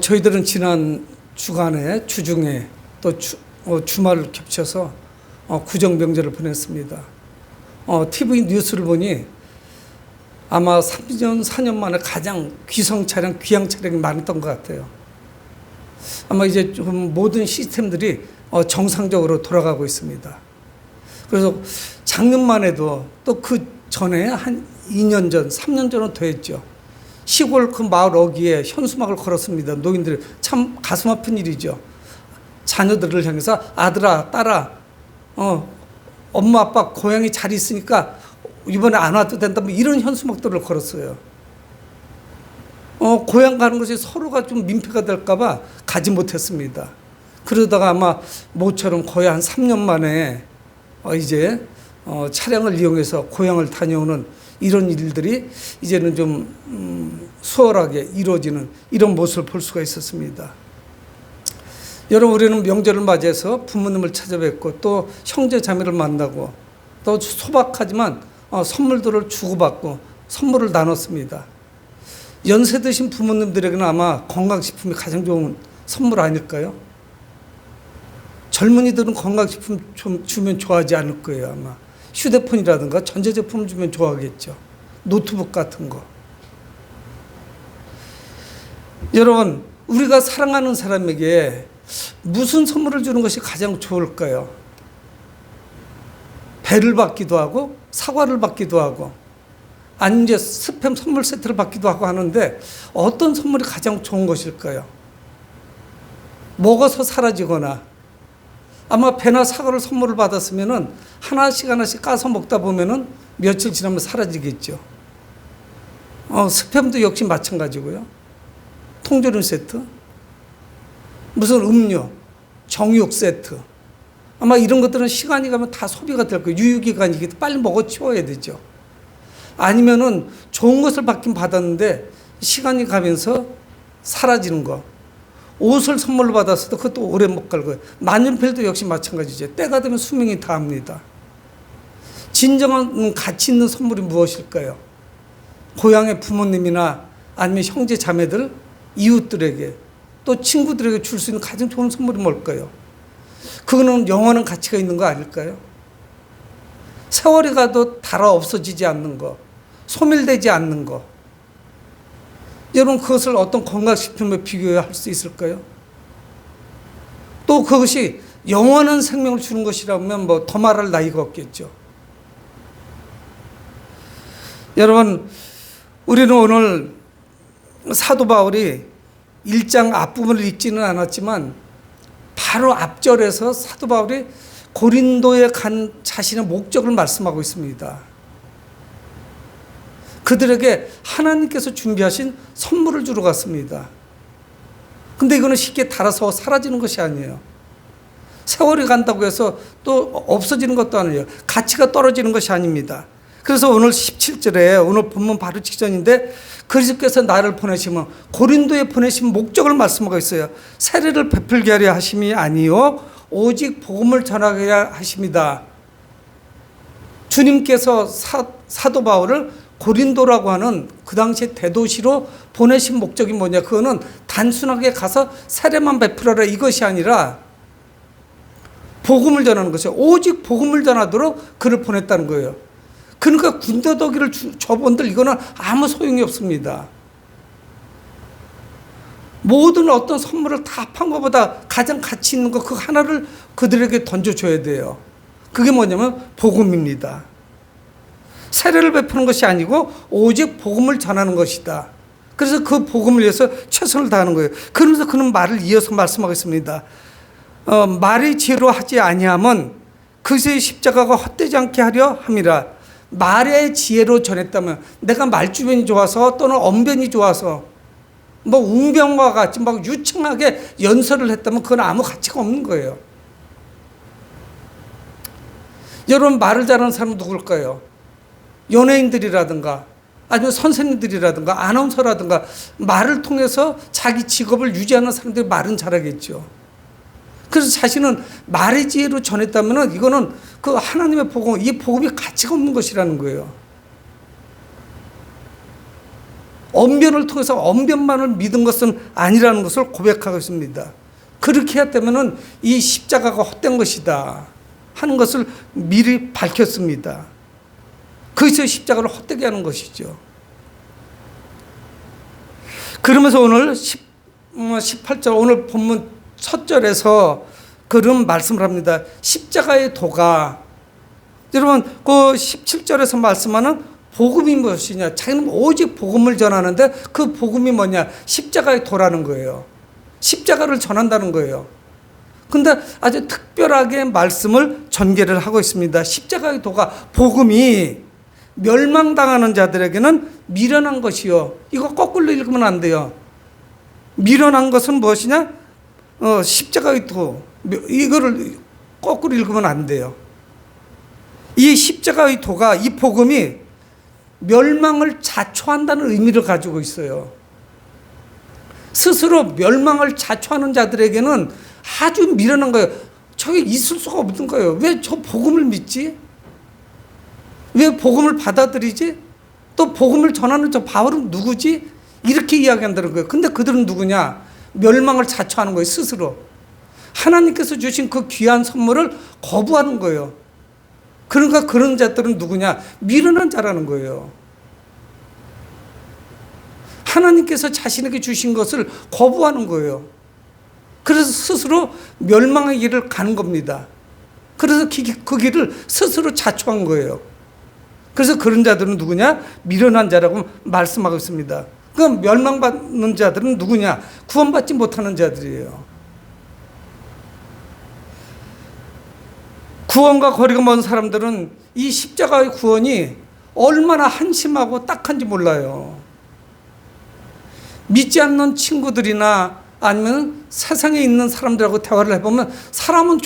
저희들은 지난 주간에 주중에 또 주말을 겹쳐서 구정 명절을 보냈습니다. TV 뉴스를 보니 아마 3년, 4년 만에 가장 귀성 차량, 귀향 차량이 많았던 것 같아요. 아마 이제 좀 모든 시스템들이 정상적으로 돌아가고 있습니다. 그래서 작년만 해도 또 그 전에 한 2년 전, 3년 전은 더 했죠. 시골 그 마을 어귀에 현수막을 걸었습니다. 노인들이 참 가슴 아픈 일이죠. 자녀들을 향해서 아들아, 딸아, 엄마 아빠 고향에 잘 있으니까 이번에 안 와도 된다, 뭐 이런 현수막들을 걸었어요. 고향 가는 것이 서로가 좀 민폐가 될까봐 가지 못했습니다. 그러다가 아마 모처럼 거의 한 3년 만에 이제 차량을 이용해서 고향을 다녀오는 이런 일들이 이제는 좀 수월하게 이루어지는 이런 모습을 볼 수가 있었습니다. 여러분, 우리는 명절을 맞이해서 부모님을 찾아뵙고 또 형제 자매를 만나고 또 소박하지만 선물들을 주고받고 선물을 나눴습니다. 연세 드신 부모님들에게는 아마 건강식품이 가장 좋은 선물 아닐까요? 젊은이들은 건강식품 좀 주면 좋아하지 않을 거예요, 아마. 휴대폰이라든가 전자제품을 주면 좋아하겠죠. 노트북 같은 거. 여러분, 우리가 사랑하는 사람에게 무슨 선물을 주는 것이 가장 좋을까요? 배를 받기도 하고 사과를 받기도 하고 아니면 이제 스팸 선물 세트를 받기도 하고 하는데 어떤 선물이 가장 좋은 것일까요? 먹어서 사라지거나 아마 배나 사과를 선물을 받았으면은 하나씩 하나씩 까서 먹다 보면은 며칠 지나면 사라지겠죠. 스팸도 역시 마찬가지고요. 통조림 세트, 무슨 음료, 정육 세트. 아마 이런 것들은 시간이 가면 다 소비가 될 거예요. 유효기간이기 때문에 빨리 먹어 치워야 되죠. 아니면은 좋은 것을 받긴 받았는데 시간이 가면서 사라지는 거. 옷을 선물로 받았어도 그것도 오래 못 갈 거예요. 만년필도 역시 마찬가지죠. 때가 되면 수명이 다합니다. 진정한 가치 있는 선물이 무엇일까요? 고향의 부모님이나 아니면 형제 자매들, 이웃들에게 또 친구들에게 줄 수 있는 가장 좋은 선물이 뭘까요? 그거는 영원한 가치가 있는 거 아닐까요? 세월이 가도 닳아 없어지지 않는 거, 소멸되지 않는 거. 여러분, 그것을 어떤 건강식품에 비교할 수 있을까요? 또 그것이 영원한 생명을 주는 것이라면 뭐 더 말할 나위가 없겠죠. 여러분, 우리는 오늘 사도 바울이 1장 앞부분을 읽지는 않았지만 바로 앞절에서 사도 바울이 고린도에 간 자신의 목적을 말씀하고 있습니다. 그들에게 하나님께서 준비하신 선물을 주러 갔습니다. 근데 이거는 쉽게 닳아서 사라지는 것이 아니에요. 세월이 간다고 해서 또 없어지는 것도 아니에요. 가치가 떨어지는 것이 아닙니다. 그래서 오늘 17절에 오늘 본문 바로 직전인데 그리스도께서 나를 보내시면 고린도에 보내신 목적을 말씀하고 있어요. 세례를 베풀게 하려 하심이 아니요 오직 복음을 전하게 하려 하심이다. 주님께서 사도 바울을 고린도라고 하는 그 당시 대도시로 보내신 목적이 뭐냐? 그거는 단순하게 가서 세례만 베풀어라 이것이 아니라 복음을 전하는 것이에요. 오직 복음을 전하도록 그를 보냈다는 거예요. 그러니까 군더더기를 줘본들 이거는 아무 소용이 없습니다. 모든 어떤 선물을 다 합한 것보다 가장 가치 있는 거 그 하나를 그들에게 던져줘야 돼요. 그게 뭐냐면 복음입니다. 세례를 베푸는 것이 아니고 오직 복음을 전하는 것이다. 그래서 그 복음을 위해서 최선을 다하는 거예요. 그러면서 그는 말을 이어서 말씀하겠습니다. 말의 지혜로 하지 아니하면 그의 십자가가 헛되지 않게 하려 함이라. 말의 지혜로 전했다면 내가 말주변이 좋아서 또는 언변이 좋아서 뭐 웅변과 같이 막 유창하게 연설을 했다면 그건 아무 가치가 없는 거예요. 여러분, 말을 잘하는 사람은 누굴까요? 연예인들이라든가 아니면 선생님들이라든가 아나운서라든가 말을 통해서 자기 직업을 유지하는 사람들이 말은 잘하겠죠. 그래서 자신은 말의 지혜로 전했다면 이거는 그 하나님의 복음, 이 복음이 가치가 없는 것이라는 거예요. 언변을 통해서 언변만을 믿은 것은 아니라는 것을 고백하고 있습니다. 그렇게 했다면 이 십자가가 헛된 것이다 하는 것을 미리 밝혔습니다. 그것이 십자가를 헛되게 하는 것이죠. 그러면서 오늘 18절 오늘 본문 첫 절에서 그런 말씀을 합니다. 십자가의 도가, 여러분 그 17절에서 말씀하는 복음이 무엇이냐, 자기는 오직 복음을 전하는데 그 복음이 뭐냐, 십자가의 도라는 거예요. 십자가를 전한다는 거예요. 근데 아주 특별하게 말씀을 전개를 하고 있습니다. 십자가의 도가, 복음이 멸망당하는 자들에게는 미련한 것이요. 이거 거꾸로 읽으면 안 돼요. 미련한 것은 무엇이냐? 십자가의 도. 이거를 거꾸로 읽으면 안 돼요. 이 십자가의 도가, 이 복음이 멸망을 자초한다는 의미를 가지고 있어요. 스스로 멸망을 자초하는 자들에게는 아주 미련한 거예요. 저게 있을 수가 없는 거예요. 왜 저 복음을 믿지? 왜 복음을 받아들이지? 또 복음을 전하는 저 바울은 누구지? 이렇게 이야기한다는 거예요. 근데 그들은 누구냐? 멸망을 자초하는 거예요, 스스로. 하나님께서 주신 그 귀한 선물을 거부하는 거예요. 그러니까 그런 자들은 누구냐? 미련한 자라는 거예요. 하나님께서 자신에게 주신 것을 거부하는 거예요. 그래서 스스로 멸망의 길을 가는 겁니다. 그래서 그 길을 스스로 자초한 거예요. 그래서 그런 자들은 누구냐? 미련한 자라고 말씀하고 있습니다. 그럼 멸망받는 자들은 누구냐? 구원받지 못하는 자들이에요. 구원과 거리가 먼 사람들은 이 십자가의 구원이 얼마나 한심하고 딱한지 몰라요. 믿지 않는 친구들이나 아니면 세상에 있는 사람들하고 대화를 해보면 사람은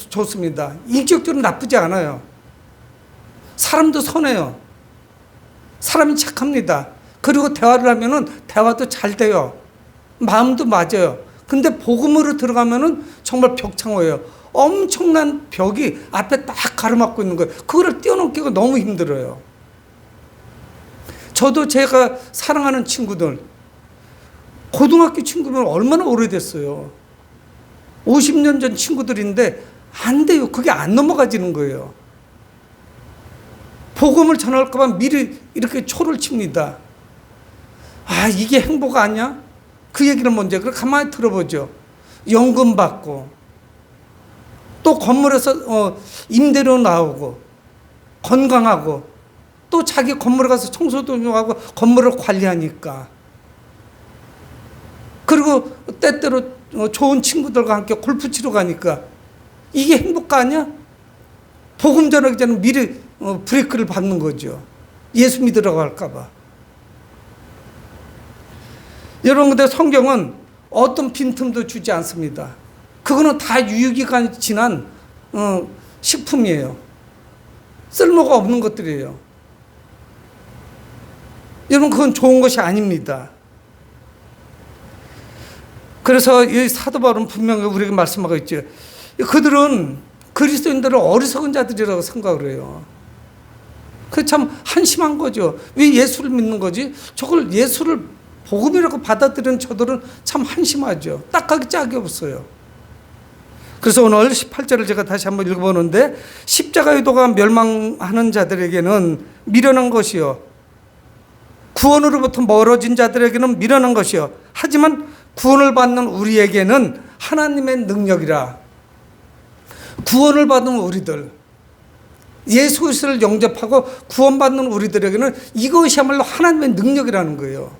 좋습니다. 인격적으로 나쁘지 않아요. 사람도 선해요. 사람이 착합니다. 그리고 대화를 하면은 대화도 잘 돼요. 마음도 맞아요. 근데 복음으로 들어가면은 정말 벽창호예요. 엄청난 벽이 앞에 딱 가로막고 있는 거예요. 그거를 뛰어넘기가 너무 힘들어요. 저도 제가 사랑하는 친구들, 고등학교 친구는 얼마나 오래됐어요. 50년 전 친구들인데 안 돼요. 그게 안 넘어가지는 거예요. 복음을 전할까 봐 미리 이렇게 초를 칩니다. 아, 이게 행복 아니야? 그 얘기를 먼저 그럼 가만히 들어보죠. 연금 받고 또 건물에서 임대료 나오고 건강하고 또 자기 건물에 가서 청소도 하고 건물을 관리하니까, 그리고 때때로 좋은 친구들과 함께 골프 치러 가니까 이게 행복 아니야? 복음 전하기 전에 미리 브레이크를 밟는 거죠. 예수 믿으라고 할까 봐. 여러분, 근데 성경은 어떤 빈틈도 주지 않습니다. 그거는 다 유효기간이 지난 식품이에요. 쓸모가 없는 것들이에요. 여러분, 그건 좋은 것이 아닙니다. 그래서 이 사도 바울은 분명히 우리에게 말씀하고 있죠. 그들은 그리스도인들을 어리석은 자들이라고 생각을 해요. 그 참 한심한 거죠. 왜 예수를 믿는 거지? 저걸 예수를 복음이라고 받아들이는 저들은 참 한심하죠. 딱하기 짝이 없어요. 그래서 오늘 18절을 제가 다시 한번 읽어보는데, 십자가의 도가 멸망하는 자들에게는 미련한 것이요, 구원으로부터 멀어진 자들에게는 미련한 것이요, 하지만 구원을 받는 우리에게는 하나님의 능력이라. 구원을 받은 우리들, 예수 그리스도를 영접하고 구원받는 우리들에게는 이것이야말로 하나님의 능력이라는 거예요.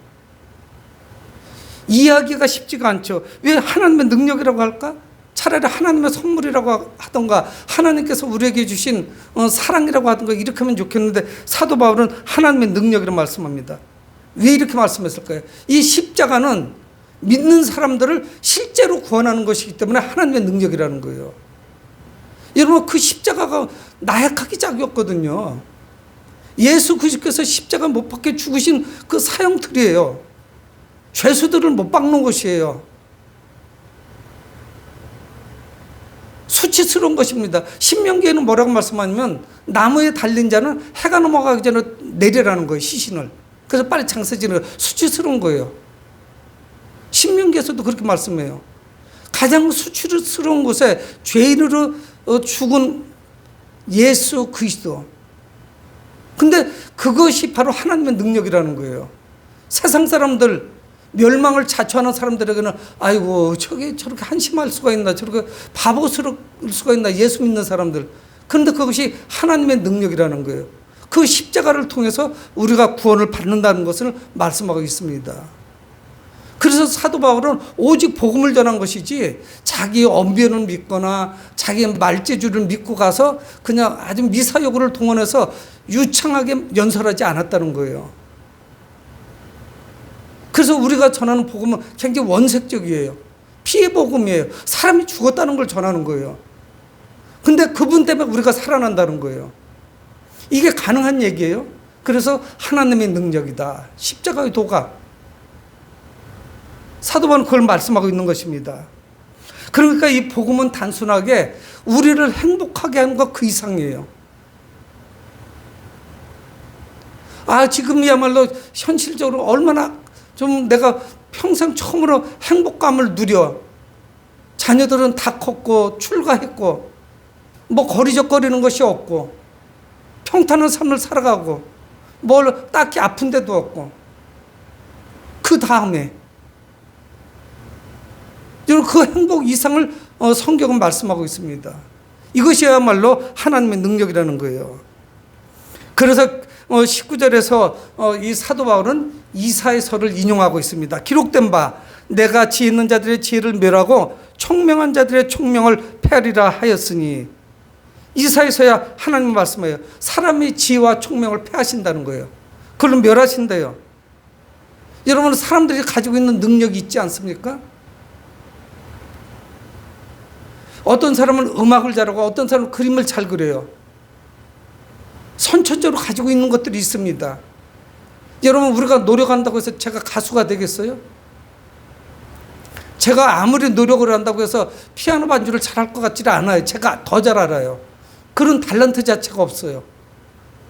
이해하기가 쉽지가 않죠. 왜 하나님의 능력이라고 할까? 차라리 하나님의 선물이라고 하던가 하나님께서 우리에게 주신 사랑이라고 하던가 이렇게 하면 좋겠는데, 사도 바울은 하나님의 능력이라고 말씀합니다. 왜 이렇게 말씀했을까요? 이 십자가는 믿는 사람들을 실제로 구원하는 것이기 때문에 하나님의 능력이라는 거예요. 여러분, 그 십자가가 나약하기 짝이었거든요. 예수 그리스도께서 십자가 못 박혀 죽으신 그 사형틀이에요. 죄수들을 못 박는 것이에요. 수치스러운 것입니다. 신명기에는 뭐라고 말씀하냐면 나무에 달린 자는 해가 넘어가기 전에 내리라는 거예요, 시신을. 그래서 빨리 장사 지는 거예요. 수치스러운 거예요. 신명기에서도 그렇게 말씀해요. 가장 수치스러운 곳에 죄인으로 죽은 예수 그리스도. 근데 그것이 바로 하나님의 능력이라는 거예요. 세상 사람들, 멸망을 자초하는 사람들에게는 아이고 저게 저렇게 한심할 수가 있나, 저렇게 바보스러울 수가 있나, 예수 믿는 사람들. 그런데 그것이 하나님의 능력이라는 거예요. 그 십자가를 통해서 우리가 구원을 받는다는 것을 말씀하고 있습니다. 그래서 사도 바울은 오직 복음을 전한 것이지 자기의 언변을 믿거나 자기의 말재주를 믿고 가서 그냥 아주 미사여구를 동원해서 유창하게 연설하지 않았다는 거예요. 그래서 우리가 전하는 복음은 굉장히 원색적이에요. 피해 복음이에요. 사람이 죽었다는 걸 전하는 거예요. 근데 그분 때문에 우리가 살아난다는 거예요. 이게 가능한 얘기예요. 그래서 하나님의 능력이다. 십자가의 도가. 사도 바울은 그걸 말씀하고 있는 것입니다. 그러니까 이 복음은 단순하게 우리를 행복하게 하는 것 그 이상이에요. 지금이야말로 현실적으로 얼마나 좀 내가 평생 처음으로 행복감을 누려. 자녀들은 다 컸고 출가했고 뭐 거리적거리는 것이 없고 평탄한 삶을 살아가고 뭘 딱히 아픈 데도 없고 그 다음에 그 행복 이상을 성경은 말씀하고 있습니다. 이것이야말로 하나님의 능력이라는 거예요. 그래서 19절에서 이 사도 바울은 이사야서를 인용하고 있습니다. 기록된 바 내가 지혜 있는 자들의 지혜를 멸하고 총명한 자들의 총명을 폐하리라 하였으니, 이사야서야 하나님 말씀해요. 사람의 지혜와 총명을 폐하신다는 거예요. 그걸 멸하신대요. 여러분, 사람들이 가지고 있는 능력이 있지 않습니까? 어떤 사람은 음악을 잘하고 어떤 사람은 그림을 잘 그려요. 선천적으로 가지고 있는 것들이 있습니다. 여러분, 우리가 노력한다고 해서 제가 가수가 되겠어요? 제가 아무리 노력을 한다고 해서 피아노 반주를 잘할 것 같지는 않아요. 제가 더 잘 알아요. 그런 탤런트 자체가 없어요.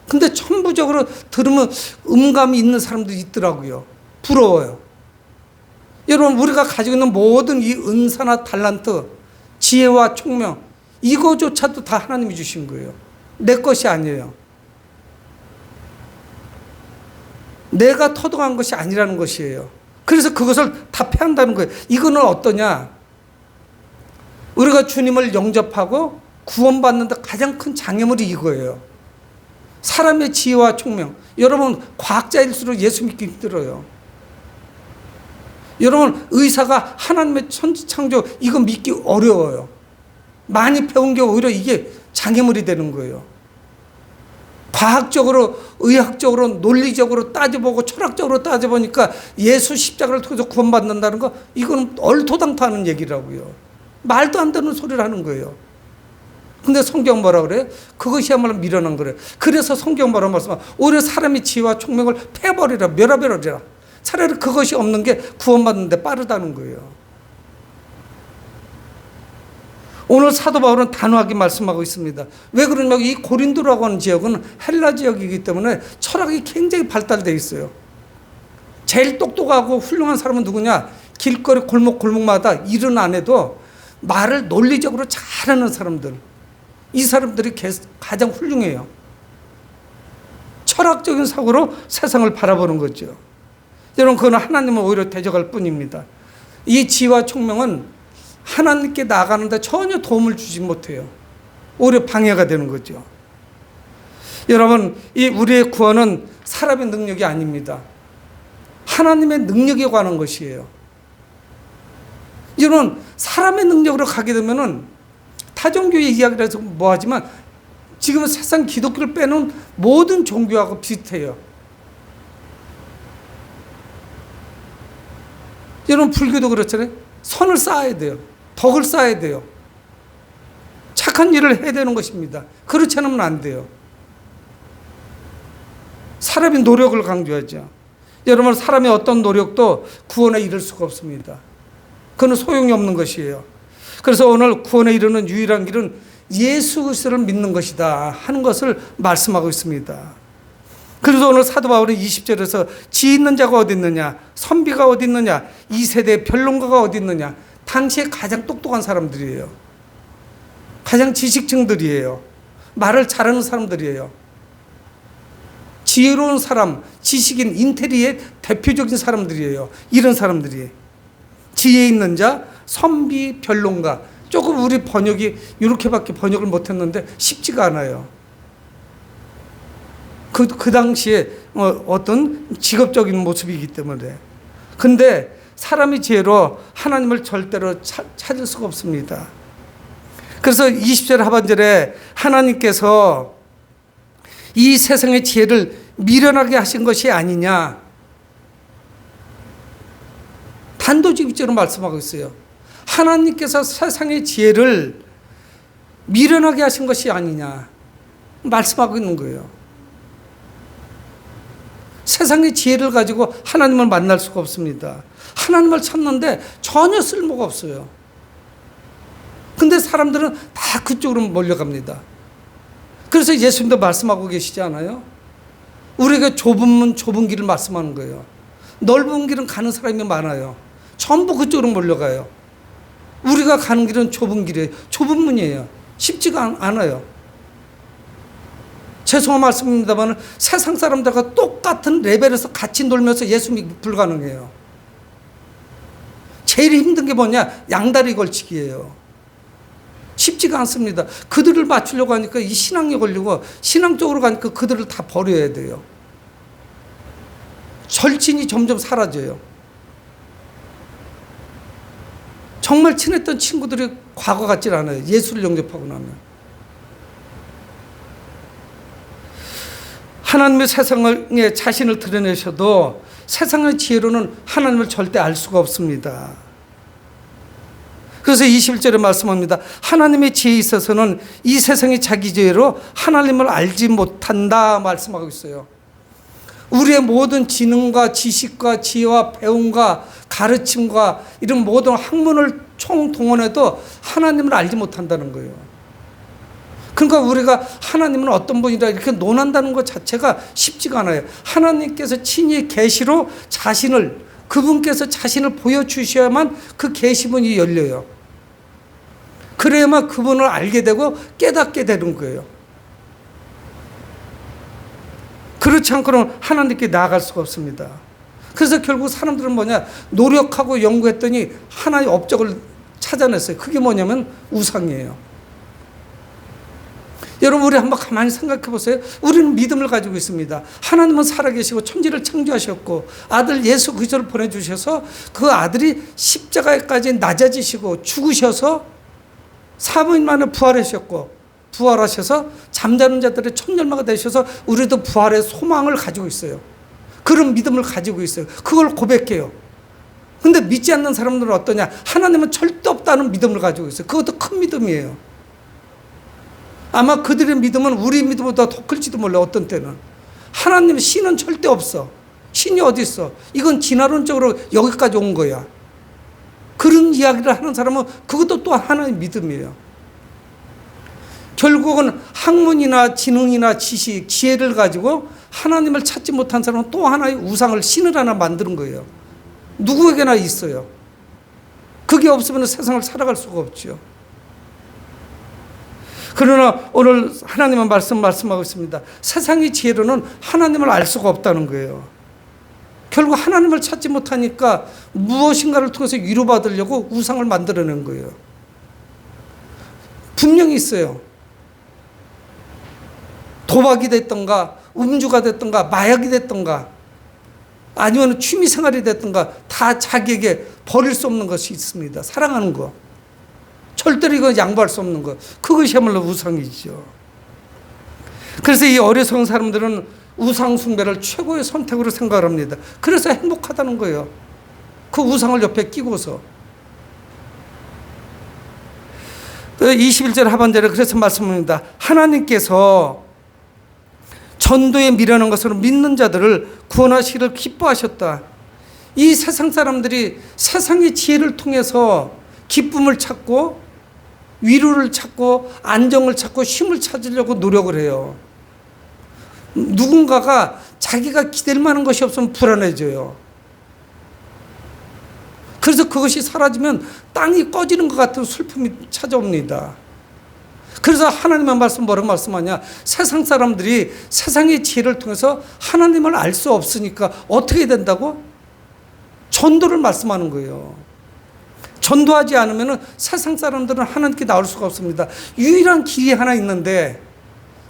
근데 천부적으로 들으면 음감이 있는 사람들이 있더라고요. 부러워요. 여러분, 우리가 가지고 있는 모든 이 은사나 탤런트, 지혜와 총명, 이거조차도 다 하나님이 주신 거예요. 내 것이 아니에요. 내가 터득한 것이 아니라는 것이에요. 그래서 그것을 다 폐한다는 거예요. 이거는 어떠냐? 우리가 주님을 영접하고 구원받는데 가장 큰 장애물이 이거예요. 사람의 지혜와 총명. 여러분, 과학자일수록 예수 믿기 힘들어요. 여러분, 의사가 하나님의 천지창조, 이거 믿기 어려워요. 많이 배운 게 오히려 이게 장애물이 되는 거예요. 과학적으로, 의학적으로, 논리적으로 따져보고 철학적으로 따져보니까 예수 십자가를 통해서 구원받는다는 거, 이거는 얼토당토하는 얘기라고요. 말도 안 되는 소리를 하는 거예요. 근데 성경 뭐라 그래요? 그것이야말로 미련한 거래요. 그래서 성경 뭐라 말씀하 오히려 사람의 지혜와 총명을 패버리라, 멸하버리라. 차라리 그것이 없는 게 구원받는데 빠르다는 거예요. 오늘 사도 바울은 단호하게 말씀하고 있습니다. 왜 그러냐면 이 고린도라고 하는 지역은 헬라 지역이기 때문에 철학이 굉장히 발달되어 있어요. 제일 똑똑하고 훌륭한 사람은 누구냐? 길거리 골목마다 일은 안 해도 말을 논리적으로 잘하는 사람들. 이 사람들이 가장 훌륭해요. 철학적인 사고로 세상을 바라보는 거죠. 여러분, 그건 하나님을 오히려 대적할 뿐입니다. 이 지혜와 총명은 하나님께 나아가는데 전혀 도움을 주지 못해요. 오히려 방해가 되는 거죠. 여러분, 이 우리의 구원은 사람의 능력이 아닙니다. 하나님의 능력에 관한 것이에요. 여러분, 사람의 능력으로 가게 되면은 타종교의 이야기를 해서 뭐하지만 지금 세상 기독교를 빼놓은 모든 종교하고 비슷해요. 여러분, 불교도 그렇잖아요. 선을 쌓아야 돼요. 덕을 쌓아야 돼요. 착한 일을 해야 되는 것입니다. 그렇지 않으면 안 돼요. 사람의 노력을 강조하죠. 여러분, 사람의 어떤 노력도 구원에 이를 수가 없습니다. 그건 소용이 없는 것이에요. 그래서 오늘 구원에 이르는 유일한 길은 예수 그리스도를 믿는 것이다 하는 것을 말씀하고 있습니다. 그래서 오늘 사도 바울은 20절에서 지 있는 자가 어디 있느냐, 선비가 어디 있느냐, 이 세대의 변론가가 어디 있느냐. 당시에 가장 똑똑한 사람들이에요. 가장 지식층들이에요. 말을 잘하는 사람들이에요. 지혜로운 사람, 지식인, 인테리의 대표적인 사람들이에요. 이런 사람들이. 지혜 있는 자, 선비, 변론가. 조금 우리 번역이 이렇게밖에 번역을 못했는데 쉽지가 않아요. 그 당시에 어떤 직업적인 모습이기 때문에. 근데 사람이 지혜로 하나님을 절대로 찾을 수가 없습니다. 그래서 20절 하반절에 하나님께서 이 세상의 지혜를 미련하게 하신 것이 아니냐. 단도직입적으로 말씀하고 있어요. 하나님께서 세상의 지혜를 미련하게 하신 것이 아니냐. 말씀하고 있는 거예요. 세상의 지혜를 가지고 하나님을 만날 수가 없습니다. 하나님을 찾는데 전혀 쓸모가 없어요. 근데 사람들은 다 그쪽으로 몰려갑니다. 그래서 예수님도 말씀하고 계시지 않아요? 우리에게 좁은 문, 좁은 길을 말씀하는 거예요. 넓은 길은 가는 사람이 많아요. 전부 그쪽으로 몰려가요. 우리가 가는 길은 좁은 길이에요. 좁은 문이에요. 쉽지가 않아요. 죄송한 말씀입니다만 세상 사람들과 똑같은 레벨에서 같이 놀면서 예수 믿기 불가능해요. 제일 힘든 게 뭐냐? 양다리 걸치기예요. 쉽지가 않습니다. 그들을 맞추려고 하니까 이 신앙이 걸리고 신앙 쪽으로 가니까 그들을 다 버려야 돼요. 절친이 점점 사라져요. 정말 친했던 친구들이 과거 같질 않아요. 예수를 영접하고 나면. 하나님의 세상에 자신을 드러내셔도 세상의 지혜로는 하나님을 절대 알 수가 없습니다. 그래서 21절에 말씀합니다. 하나님의 지혜에 있어서는 이 세상이 자기 지혜로 하나님을 알지 못한다 말씀하고 있어요. 우리의 모든 지능과 지식과 지혜와 배움과 가르침과 이런 모든 학문을 총동원해도 하나님을 알지 못한다는 거예요. 그러니까 우리가 하나님은 어떤 분이라 이렇게 논한다는 것 자체가 쉽지가 않아요. 하나님께서 친히 계시로 그분께서 자신을 보여주셔야만 그 계시문이 열려요. 그래야만 그분을 알게 되고 깨닫게 되는 거예요. 그렇지 않고는 하나님께 나아갈 수가 없습니다. 그래서 결국 사람들은 뭐냐? 노력하고 연구했더니 하나의 업적을 찾아냈어요. 그게 뭐냐면 우상이에요. 여러분, 우리 한번 가만히 생각해 보세요. 우리는 믿음을 가지고 있습니다. 하나님은 살아계시고 천지를 창조하셨고 아들 예수 그리스도를 보내주셔서 그 아들이 십자가에까지 낮아지시고 죽으셔서 3일 만에 부활하셔서 잠자는 자들의 첫열마가 되셔서 우리도 부활의 소망을 가지고 있어요. 그런 믿음을 가지고 있어요. 그걸 고백해요. 근데 믿지 않는 사람들은 어떠냐? 하나님은 절대 없다는 믿음을 가지고 있어요. 그것도 큰 믿음이에요. 아마 그들의 믿음은 우리 믿음보다 더 클지도 몰라. 어떤 때는 하나님, 신은 절대 없어. 신이 어디 있어? 이건 진화론적으로 여기까지 온 거야. 그런 이야기를 하는 사람은 그것도 또 하나의 믿음이에요. 결국은 학문이나 지능이나 지식, 지혜를 가지고 하나님을 찾지 못한 사람은 또 하나의 우상을, 신을 하나 만드는 거예요. 누구에게나 있어요. 그게 없으면 세상을 살아갈 수가 없죠. 그러나 오늘 하나님은 말씀하고 있습니다. 세상의 지혜로는 하나님을 알 수가 없다는 거예요. 결국 하나님을 찾지 못하니까 무엇인가를 통해서 위로받으려고 우상을 만들어낸 거예요. 분명히 있어요. 도박이 됐던가 음주가 됐던가 마약이 됐던가 아니면 취미생활이 됐던가 다 자기에게 버릴 수 없는 것이 있습니다. 사랑하는 거. 절대로 이거 양보할 수 없는 것. 그것이야말로 우상이죠. 그래서 이 어리석은 사람들은 우상 숭배를 최고의 선택으로 생각을 합니다. 그래서 행복하다는 거예요. 그 우상을 옆에 끼고서. 21절 하반절에 그래서 말씀합니다. 하나님께서 전도에 미련한 것으로 믿는 자들을 구원하시기를 기뻐하셨다. 이 세상 사람들이 세상의 지혜를 통해서 기쁨을 찾고 위로를 찾고 안정을 찾고 쉼을 찾으려고 노력을 해요. 누군가가 자기가 기댈 만한 것이 없으면 불안해져요. 그래서 그것이 사라지면 땅이 꺼지는 것 같은 슬픔이 찾아옵니다. 그래서 하나님의 말씀 뭐라고 말씀하냐? 세상 사람들이 세상의 지혜를 통해서 하나님을 알 수 없으니까 어떻게 된다고? 전도를 말씀하는 거예요. 전도하지 않으면 세상 사람들은 하나님께 나올 수가 없습니다. 유일한 길이 하나 있는데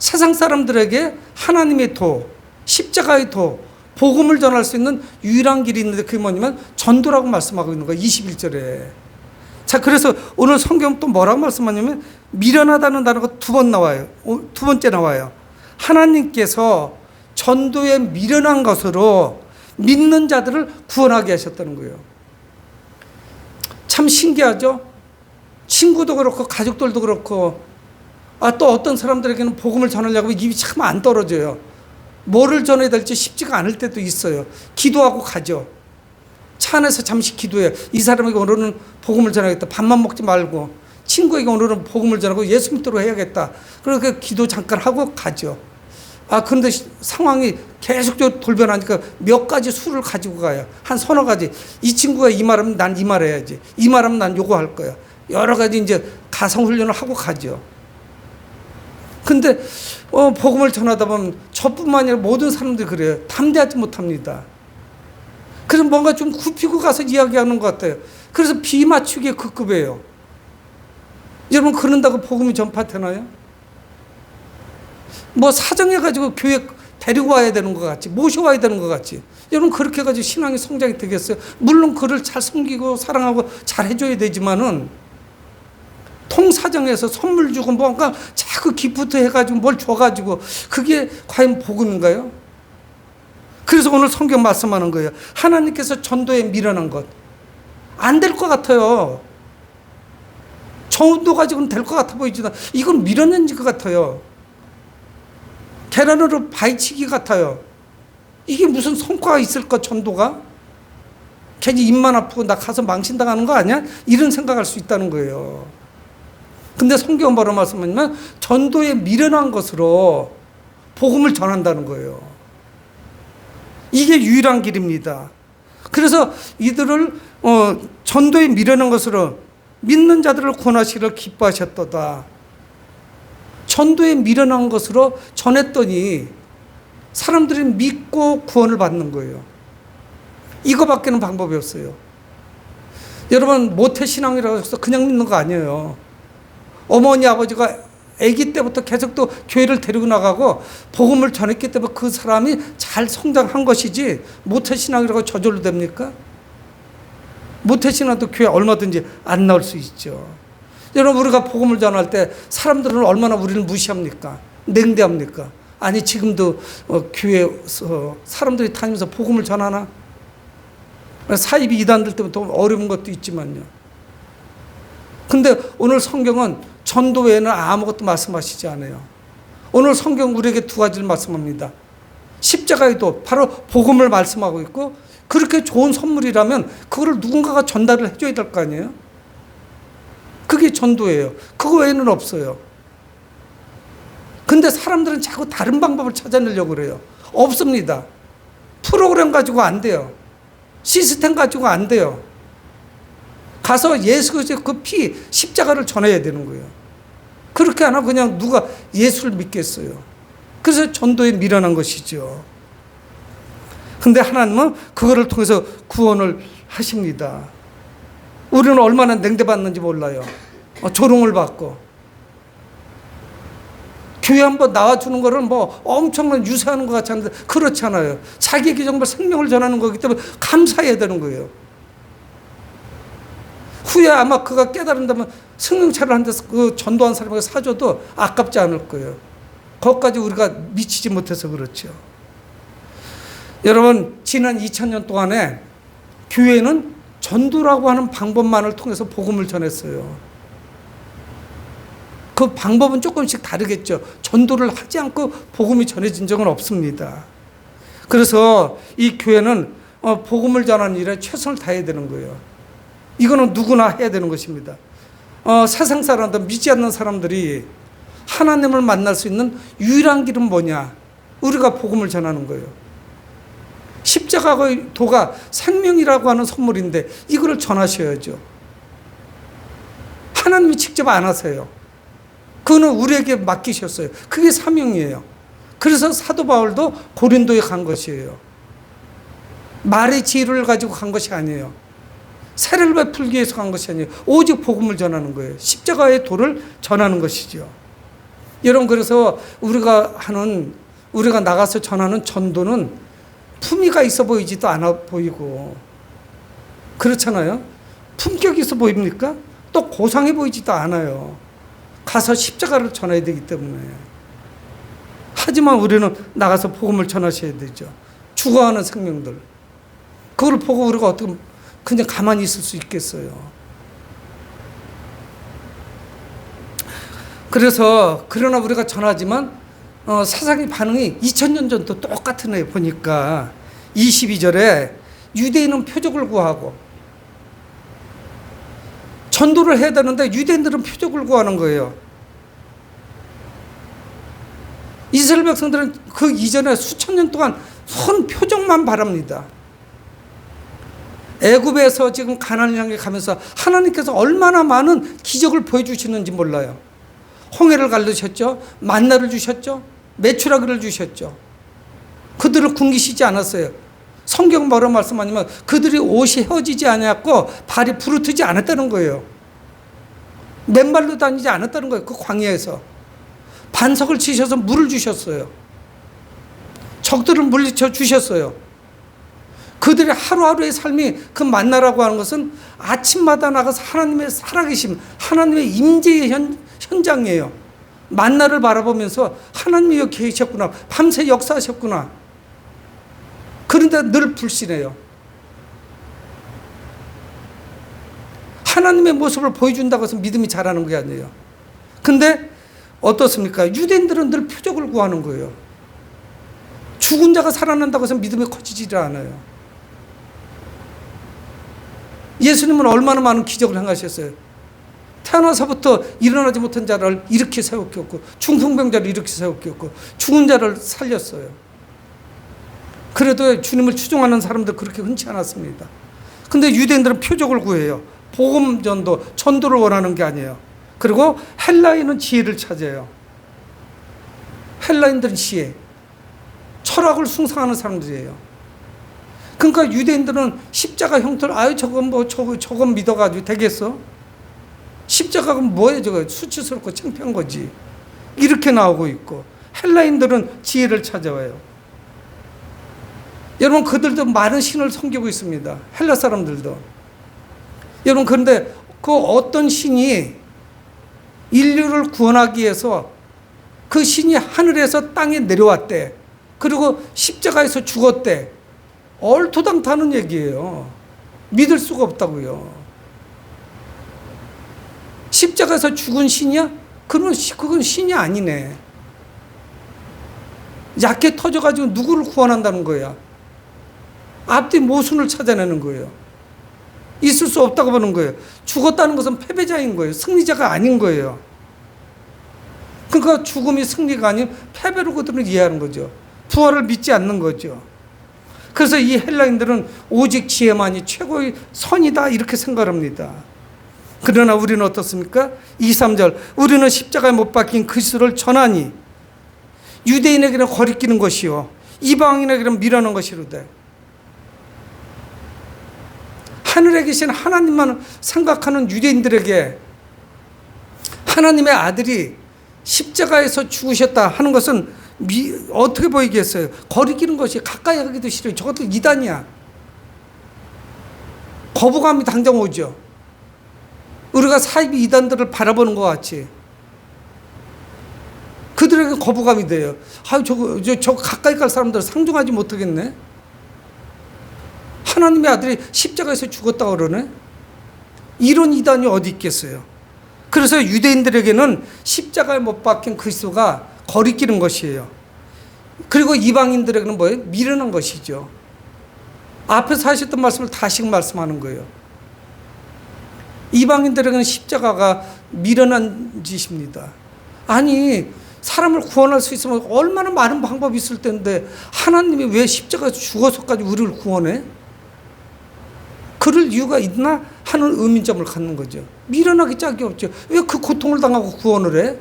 세상 사람들에게 하나님의 도, 십자가의 도, 복음을 전할 수 있는 유일한 길이 있는데 그게 뭐냐면 전도라고 말씀하고 있는 거예요. 21절에. 자, 그래서 오늘 성경 또 뭐라고 말씀하냐면 미련하다는 단어가 두 번 나와요. 두 번째 나와요. 하나님께서 전도에 미련한 것으로 믿는 자들을 구원하게 하셨다는 거예요. 참 신기하죠? 친구도 그렇고 가족들도 그렇고 또 어떤 사람들에게는 복음을 전하려고 입이 참 안 떨어져요. 뭐를 전해야 될지 쉽지가 않을 때도 있어요. 기도하고 가죠. 차 안에서 잠시 기도해요. 이 사람에게 오늘은 복음을 전하겠다. 밥만 먹지 말고 친구에게 오늘은 복음을 전하고 예수 믿도록 해야겠다. 그렇게 기도 잠깐 하고 가죠. 그런데 상황이 계속적으로 돌변하니까 몇 가지 수를 가지고 가요. 한 서너 가지. 이 친구가 이 말하면 난 이 말 해야지. 이 말하면 난 요거 할 거야. 여러 가지 이제 가상훈련을 하고 가죠. 근데 복음을 전하다 보면 저뿐만 아니라 모든 사람들이 그래요. 담대하지 못합니다. 그래서 뭔가 좀 굽히고 가서 이야기하는 것 같아요. 그래서 비맞추기에 급급해요. 여러분, 그런다고 복음이 전파되나요? 뭐 사정해가지고 교회 데리고 와야 되는 것 같지, 모셔와야 되는 것 같지. 여러분, 그렇게 해가지고 신앙이 성장이 되겠어요? 물론 그를 잘 섬기고 사랑하고 잘 해줘야 되지만은 통사정에서 선물 주고 뭔가 자꾸 기프트 해가지고 뭘 줘가지고 그게 과연 복음인가요? 그래서 오늘 성경 말씀하는 거예요. 하나님께서 전도에 미련한 것 안 될 것 같아요. 전도 가지고는 될 것 같아 보이지도 않아요. 이건 미련한 것 같아요. 계란으로 바위치기 같아요. 이게 무슨 성과가 있을까? 전도가 괜히 입만 아프고 나 가서 망신당하는 거 아니야? 이런 생각할 수 있다는 거예요. 근데 성경은 뭐라고 말씀하냐면 전도에 미련한 것으로 복음을 전한다는 거예요. 이게 유일한 길입니다. 그래서 이들을 전도에 미련한 것으로 믿는 자들을 구원하시기를 기뻐하셨도다. 전도에 미련한 것으로 전했더니 사람들이 믿고 구원을 받는 거예요. 이거밖에는 방법이 없어요. 여러분, 모태신앙이라고 해서 그냥 믿는 거 아니에요. 어머니 아버지가 아기 때부터 계속 또 교회를 데리고 나가고 복음을 전했기 때문에 그 사람이 잘 성장한 것이지 모태신앙이라고 저절로 됩니까? 모태신앙도 교회 얼마든지 안 나올 수 있죠. 여러분, 우리가 복음을 전할 때 사람들은 얼마나 우리를 무시합니까? 냉대합니까? 아니, 지금도 교회에서 사람들이 다니면서 복음을 전하나? 사입이 이단들 때문에 더 어려운 것도 있지만요. 근데 오늘 성경은 전도 외에는 아무것도 말씀하시지 않아요. 오늘 성경 우리에게 두 가지를 말씀합니다. 십자가의 도, 바로 복음을 말씀하고 있고, 그렇게 좋은 선물이라면 그거를 누군가가 전달을 해줘야 될 거 아니에요? 그게 전도예요. 그거 외에는 없어요. 근데 사람들은 자꾸 다른 방법을 찾아내려고 그래요. 없습니다. 프로그램 가지고 안 돼요. 시스템 가지고 안 돼요. 가서 예수 그리스도의 그 피, 십자가를 전해야 되는 거예요. 그렇게 안 하고 그냥 누가 예수를 믿겠어요. 그래서 전도에 미련한 것이죠. 근데 하나님은 그거를 통해서 구원을 하십니다. 우리는 얼마나 냉대받는지 몰라요. 조롱을 받고. 교회 한번 나와주는 거를 뭐 엄청난 유세하는 것 같지 않은데 그렇지 않아요. 자기에게 정말 생명을 전하는 거기 때문에 감사해야 되는 거예요. 후에 아마 그가 깨달은다면 승용차를 한 대서 그 전도한 사람에게 사줘도 아깝지 않을 거예요. 거기까지 우리가 미치지 못해서 그렇죠. 여러분, 지난 2000년 동안에 교회는 전도라고 하는 방법만을 통해서 복음을 전했어요. 그 방법은 조금씩 다르겠죠. 전도를 하지 않고 복음이 전해진 적은 없습니다. 그래서 이 교회는 복음을 전하는 일에 최선을 다해야 되는 거예요. 이거는 누구나 해야 되는 것입니다. 세상 사람들, 믿지 않는 사람들이 하나님을 만날 수 있는 유일한 길은 뭐냐? 우리가 복음을 전하는 거예요. 십자가의 도가 생명이라고 하는 선물인데 이거를 전하셔야죠. 하나님이 직접 안 하세요. 그거는 우리에게 맡기셨어요. 그게 사명이에요. 그래서 사도 바울도 고린도에 간 것이에요. 말의 지혜를 가지고 간 것이 아니에요. 세례를 베풀기 위해서 간 것이 아니에요. 오직 복음을 전하는 거예요. 십자가의 도를 전하는 것이죠. 여러분, 그래서 우리가 나가서 전하는 전도는 품위가 있어 보이지도 않아 보이고 그렇잖아요. 품격이 있어 보입니까? 또 고상해 보이지도 않아요. 가서 십자가를 전해야 되기 때문에. 하지만 우리는 나가서 복음을 전하셔야 되죠. 죽어가는 생명들. 그걸 보고 우리가 어떻게 그냥 가만히 있을 수 있겠어요. 그러나 우리가 전하지만 세상의 반응이 2000년 전도 똑같은 애 보니까 22절에 유대인은 표적을 구하고 전도를 해야 되는데 유대인들은 표적을 구하는 거예요. 이스라엘 백성들은 그 이전에 수천 년 동안 선 표적만 바랍니다. 애굽에서 지금 가나안을 향해 가면서 하나님께서 얼마나 많은 기적을 보여주시는지 몰라요. 홍해를 갈르셨죠. 만나를 주셨죠. 메추라기를 주셨죠. 그들을 굶기시지 않았어요. 성경 뭐라 말씀하냐면 그들이 옷이 헤어지지 않았고 발이 부르트지 않았다는 거예요. 맨발로 다니지 않았다는 거예요. 그 광야에서. 반석을 치셔서 물을 주셨어요. 적들을 물리쳐 주셨어요. 그들의 하루하루의 삶이 그 만나라고 하는 것은 아침마다 나가서 하나님의 살아계심, 하나님의 임재의 현장이에요. 만나를 바라보면서 하나님이 여기 계셨구나. 밤새 역사하셨구나. 그런데 늘 불신해요. 하나님의 모습을 보여준다고 해서 믿음이 자라는 게 아니에요. 근데 어떻습니까? 유대인들은 늘 표적을 구하는 거예요. 죽은 자가 살아난다고 해서 믿음이 커지지를 않아요. 예수님은 얼마나 많은 기적을 행하셨어요. 태어나서부터 일어나지 못한 자를 이렇게 세웠고 중풍병자를 이렇게 세웠고 죽은 자를 살렸어요. 그래도 주님을 추종하는 사람들 그렇게 흔치 않았습니다. 근데 유대인들은 표적을 구해요. 복음 전도를 원하는 게 아니에요. 그리고 헬라인은 지혜를 찾아요. 헬라인들은 지혜, 철학을 숭상하는 사람들이에요. 그러니까 유대인들은 십자가 형태를 저건 믿어가지고 되겠어? 십자가가 뭐예요? 저거 수치스럽고 창피한 거지. 이렇게 나오고 있고 헬라인들은 지혜를 찾아와요. 여러분, 그들도 많은 신을 섬기고 있습니다. 헬라 사람들도. 여러분, 그런데 그 어떤 신이 인류를 구원하기 위해서 그 신이 하늘에서 땅에 내려왔대. 그리고 십자가에서 죽었대. 얼토당토하는 얘기예요. 믿을 수가 없다고요. 십자가에서 죽은 신이야? 그건 신이 아니네. 약해 터져가지고 누구를 구원한다는 거야? 앞뒤 모순을 찾아내는 거예요. 있을 수 없다고 보는 거예요. 죽었다는 것은 패배자인 거예요. 승리자가 아닌 거예요. 그러니까 죽음이 승리가 아닌 패배로 그들은 이해하는 거죠. 부활을 믿지 않는 거죠. 그래서 이 헬라인들은 오직 지혜만이 최고의 선이다 이렇게 생각합니다. 그러나 우리는 어떻습니까? 2, 3절 우리는 십자가에 못 박힌 그리스도를 전하니 유대인에게는 거리끼는 것이요 이방인에게는 미련한 것이로되 하늘에 계신 하나님만 생각하는 유대인들에게 하나님의 아들이 십자가에서 죽으셨다 하는 것은 어떻게 보이겠어요? 거리끼는 것이 가까이 하기도 싫어요. 저것도 이단이야. 거부감이 당장 오죠. 우리가 사이비 이단들을 바라보는 것 같이 그들에게 거부감이 돼요. 저거 가까이 갈 사람들 상종하지 못하겠네. 하나님의 아들이 십자가에서 죽었다고 그러네. 이런 이단이 어디 있겠어요. 그래서 유대인들에게는 십자가에 못 박힌 그리스도가 거리끼는 것이에요. 그리고 이방인들에게는 뭐예요? 미련한 것이죠. 앞에서 하셨던 말씀을 다시 말씀하는 거예요. 이방인들에게는 십자가가 미련한 짓입니다. 아니 사람을 구원할 수 있으면 얼마나 많은 방법이 있을 텐데 하나님이 왜 십자가에 죽어서까지 우리를 구원해? 그럴 이유가 있나 하는 의문점을 갖는 거죠. 미련하기 짝이 없죠. 왜 그 고통을 당하고 구원을 해?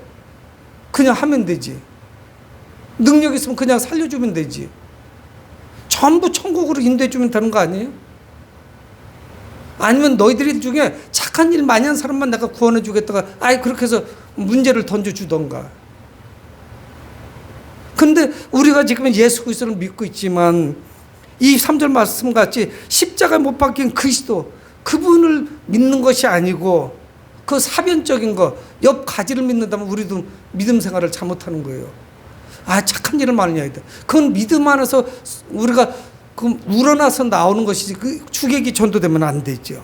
그냥 하면 되지. 능력 있으면 그냥 살려주면 되지. 전부 천국으로 인도해주면 되는 거 아니에요? 아니면 너희들 중에 착한 일 많이 한 사람만 내가 구원해주겠다가 아예 그렇게 해서 문제를 던져주던가. 근데 우리가 지금 예수 그리스도를 믿고 있지만 이 3절 말씀같이 십자가에 못 박힌 그리스도 그분을 믿는 것이 아니고 그 사변적인 거 옆 가지를 믿는다면 우리도 믿음 생활을 잘못하는 거예요. 아 착한 일을 많이 해야 돼. 그건 믿음 안에서 우리가 그 우러나서 나오는 것이지 그 주객이 전도되면 안 되죠.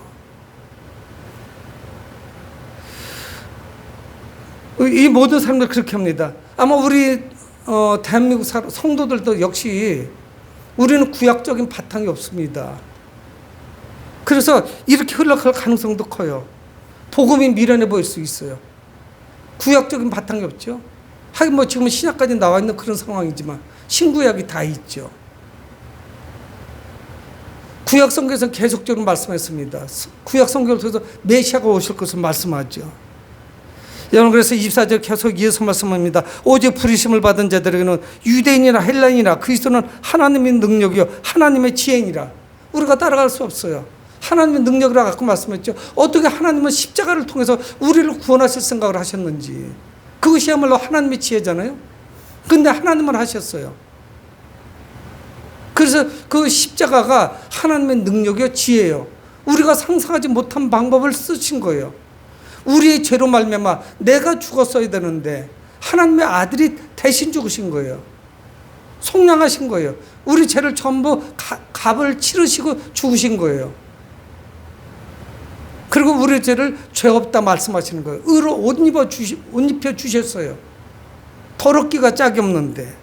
이 모든 사람들 그렇게 합니다. 아마 우리 대한민국 성도들도 역시 우리는 구약적인 바탕이 없습니다. 그래서 이렇게 흘러갈 가능성도 커요. 복음이 미련해 보일 수 있어요. 구약적인 바탕이 없죠. 하긴 뭐 지금은 신약까지 나와 있는 그런 상황이지만 신구약이 다 있죠. 구약 성경에서 계속적으로 말씀했습니다. 구약 성경을 통해서 메시아가 오실 것을 말씀하죠. 여러분 그래서 24절 계속 이어서 말씀합니다. 오직 부르심을 받은 자들에게는 유대인이나 헬라인이나 그리스도는 하나님의 능력이요 하나님의 지혜니라. 우리가 따라갈 수 없어요. 하나님의 능력이라 갖고 말씀했죠. 어떻게 하나님은 십자가를 통해서 우리를 구원하실 생각을 하셨는지. 그것이야말로 하나님의 지혜잖아요. 근데 하나님은 하셨어요. 그래서 그 십자가가 하나님의 능력이요 지혜예요. 우리가 상상하지 못한 방법을 쓰신 거예요. 우리의 죄로 말미암아 내가 죽었어야 되는데 하나님의 아들이 대신 죽으신 거예요. 속량하신 거예요. 우리 죄를 전부 값을 치르시고 죽으신 거예요. 그리고 우리 죄를 죄 없다 말씀하시는 거예요. 의로 옷 입혀 주셨어요. 더럽기가 짝이 없는데.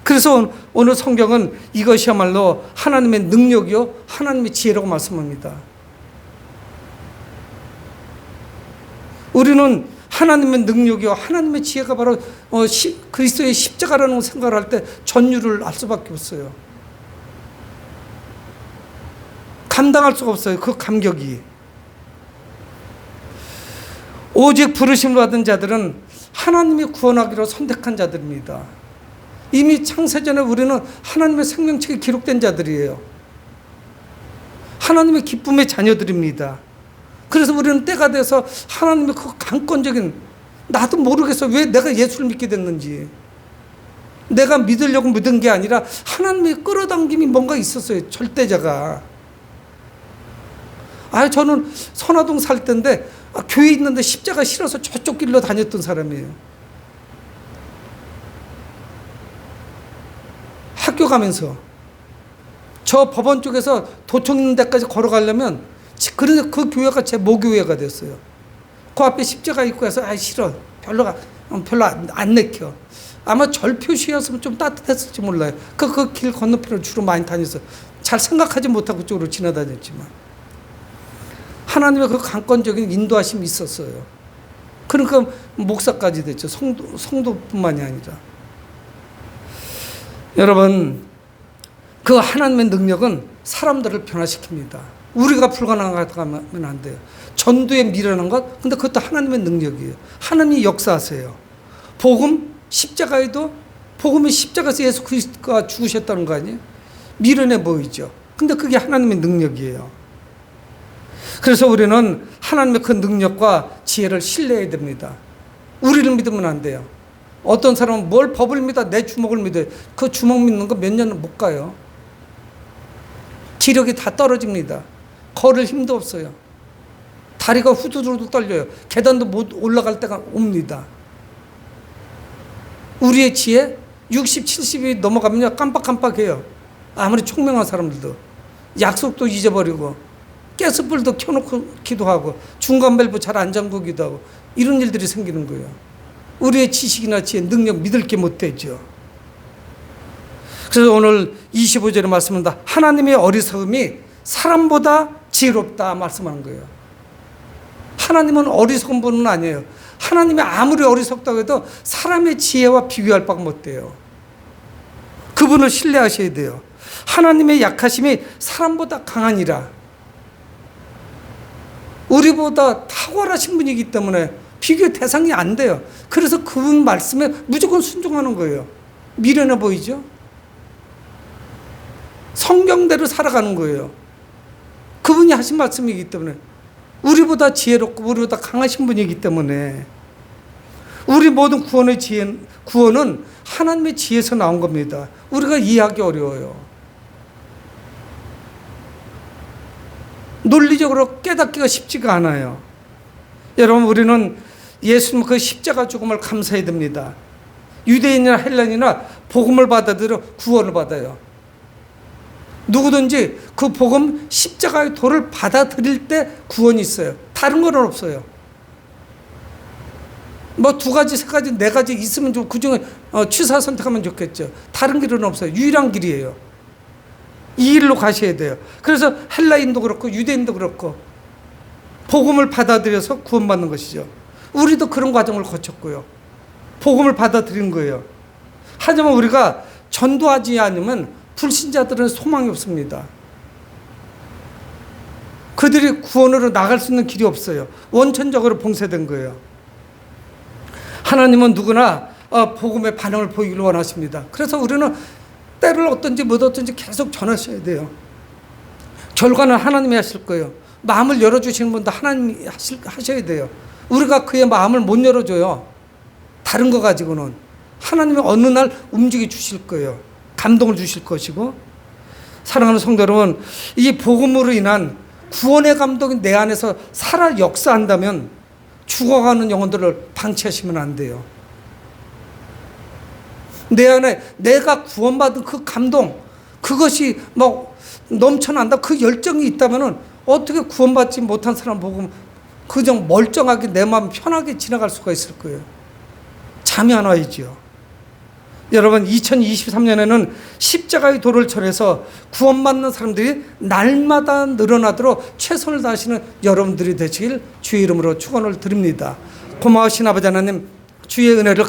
그래서 오늘 성경은 이것이야말로 하나님의 능력이요 하나님의 지혜라고 말씀합니다. 우리는 하나님의 능력이요 하나님의 지혜가 바로 그리스도의 십자가라는 생각을 할 때 전율을 알 수밖에 없어요. 감당할 수가 없어요. 그 감격이. 오직 부르심을 받은 자들은 하나님이 구원하기로 선택한 자들입니다. 이미 창세전에 우리는 하나님의 생명책이 기록된 자들이에요. 하나님의 기쁨의 자녀들입니다. 그래서 우리는 때가 돼서 하나님의 그 강권적인 나도 모르겠어 왜 내가 예수를 믿게 됐는지 내가 믿으려고 믿은 게 아니라 하나님의 끌어당김이 뭔가 있었어요. 절대자가. 저는 선화동 살 때인데 교회 있는데 십자가 싫어서 저쪽 길로 다녔던 사람이에요. 학교 가면서 저 법원 쪽에서 도청 있는 데까지 걸어가려면 그래서 그 교회가 제 모교회가 됐어요. 그 앞에 십자가 있고 해서 싫어 별로 안 내켜. 아마 절 표시였으면 좀 따뜻했을지 몰라요. 그 길 건너편을 주로 많이 다녔어요. 잘 생각하지 못하고 그쪽으로 지나다녔지만 하나님의 그 강권적인 인도하심이 있었어요. 그러니까 목사까지 됐죠. 성도뿐만이 아니라. 여러분 그 하나님의 능력은 사람들을 변화시킵니다. 우리가 불가능하다면 안 돼요. 전도에 미련한 것, 근데 그것도 하나님의 능력이에요. 하나님이 역사하세요. 복음, 십자가에도 복음이 십자가에서 예수 그리스도가 죽으셨다는 거 아니에요? 미련해 보이죠. 근데 그게 하나님의 능력이에요. 그래서 우리는 하나님의 그 능력과 지혜를 신뢰해야 됩니다. 우리를 믿으면 안 돼요. 어떤 사람은 뭘 법을 믿어? 내 주먹을 믿어요. 그 주먹 믿는 거 몇 년은 못 가요. 지력이 다 떨어집니다. 걸을 힘도 없어요. 다리가 후두두두 떨려요. 계단도 못 올라갈 때가 옵니다. 우리의 지혜 60, 70이 넘어가면 깜빡깜빡해요. 아무리 총명한 사람들도. 약속도 잊어버리고 가스불도 켜놓고 기도하고 중간 밸브 잘 안 잠그기도 하고 이런 일들이 생기는 거예요. 우리의 지식이나 지혜, 능력 믿을 게 못 되죠. 그래서 오늘 25절에 말씀합니다. 하나님의 어리석음이 사람보다 지혜롭다 말씀하는 거예요. 하나님은 어리석은 분은 아니에요. 하나님이 아무리 어리석다고 해도 사람의 지혜와 비교할 바가 못 돼요. 그분을 신뢰하셔야 돼요. 하나님의 약하심이 사람보다 강하니라. 우리보다 탁월하신 분이기 때문에 비교 대상이 안 돼요. 그래서 그분 말씀에 무조건 순종하는 거예요. 미련해 보이죠? 성경대로 살아가는 거예요. 그분이 하신 말씀이기 때문에. 우리보다 지혜롭고 우리보다 강하신 분이기 때문에 우리 모든 구원은 하나님의 지혜에서 나온 겁니다. 우리가 이해하기 어려워요. 논리적으로 깨닫기가 쉽지가 않아요. 여러분, 우리는 예수님 그 십자가 죽음을 감사해야 됩니다. 유대인이나 헬라인이나 복음을 받아들여 구원을 받아요. 누구든지 그 복음 십자가의 도를 받아들일 때 구원이 있어요. 다른 건 없어요. 뭐 두 가지, 세 가지, 네 가지 있으면 좀 그중에 취사 선택하면 좋겠죠. 다른 길은 없어요. 유일한 길이에요. 이 길로 가셔야 돼요. 그래서 헬라인도 그렇고 유대인도 그렇고 복음을 받아들여서 구원받는 것이죠. 우리도 그런 과정을 거쳤고요. 복음을 받아들인 거예요. 하지만 우리가 전도하지 않으면 불신자들은 소망이 없습니다. 그들이 구원으로 나갈 수 있는 길이 없어요. 원천적으로 봉쇄된 거예요. 하나님은 누구나 복음의 반응을 보이기를 원하십니다. 그래서 우리는 때를 얻든지 못 얻든지 계속 전하셔야 돼요. 결과는 하나님이 하실 거예요. 마음을 열어주시는 분도 하나님이 하셔야 돼요. 우리가 그의 마음을 못 열어줘요. 다른 거 가지고는. 하나님이 어느 날 움직여 주실 거예요. 감동을 주실 것이고. 사랑하는 성도 여러분, 이 복음으로 인한 구원의 감동이 내 안에서 살아 역사한다면 죽어가는 영혼들을 방치하시면 안 돼요. 내 안에 내가 구원받은 그 감동, 그것이 막 넘쳐난다, 그 열정이 있다면 어떻게 구원받지 못한 사람 보고 그저 멀쩡하게 내 마음 편하게 지나갈 수가 있을 거예요. 잠이 안 와야지요. 여러분, 2023년에는 십자가의 도를 전해서 구원받는 사람들이 날마다 늘어나도록 최선을 다하시는 여러분들이 되시길 주의 이름으로 축원을 드립니다. 고마우신 아버지 하나님, 주의 은혜를